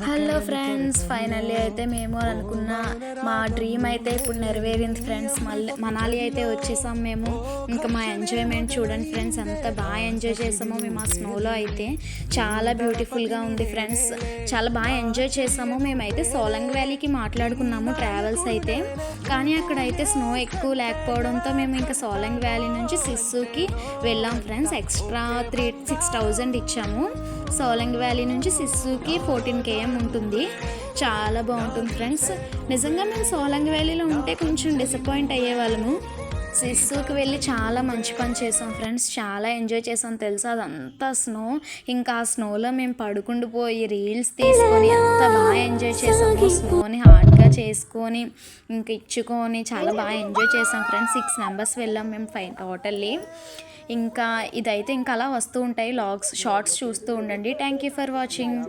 Hello friends, finally అయితే మేము అనుకున్న మా డ్రీమ్ అయితే ఇప్పుడు నెరవేరింది ఫ్రెండ్స్. మళ్ళీ మనాలి అయితే వచ్చేసాం మేము. ఇంకా మా ఎంజాయ్మెంట్ చూడండి ఫ్రెండ్స్, ఎంత బాగా ఎంజాయ్ చేసామో మేము ఆ స్నోలో అయితే. చాలా బ్యూటిఫుల్గా ఉంది ఫ్రెండ్స్, చాలా బాగా ఎంజాయ్ చేసాము. మేమైతే సోలంగ్ వ్యాలీకి మాట్లాడుకున్నాము ట్రావెల్స్ అయితే, కానీ అక్కడైతే స్నో ఎక్కువ లేకపోవడంతో మేము ఇంకా సోలంగ్ వ్యాలీ నుంచి సిస్సుకి వెళ్ళాం ఫ్రెండ్స్. ఎక్స్ట్రా 6,000 ఇచ్చాము. సోలంగ్ వ్యాలీ నుంచి సిస్సుకి 14 km ఉంటుంది. చాలా బాగుంటుంది ఫ్రెండ్స్. నిజంగా మేము సోలంగ్ వ్యాలీలో ఉంటే కొంచెం డిసప్పాయింట్ అయ్యేవాళ్ళము. సిస్సుకి వెళ్ళి చాలా మంచి పని చేసాం ఫ్రెండ్స్. చాలా ఎంజాయ్ చేసాం తెలుసా. అదంతా స్నో. ఇంకా ఆ స్నోలో మేము పడుకుండిపోయి రీల్స్ తీసుకొని ఎంత బాగా ఎంజాయ్ చేసాము. స్నోని హార్డ్గా చేసుకొని ఇంక ఇచ్చుకొని చాలా బాగా ఎంజాయ్ చేసాం ఫ్రెండ్స్. 6 members వెళ్ళాం మేము టోటల్లీ. ఇంకా ఇదైతే ఇంకా అలా వస్తూ ఉంటాయి లాగ్స్, షార్ట్స్ చూస్తూ ఉండండి. Thank you for watching.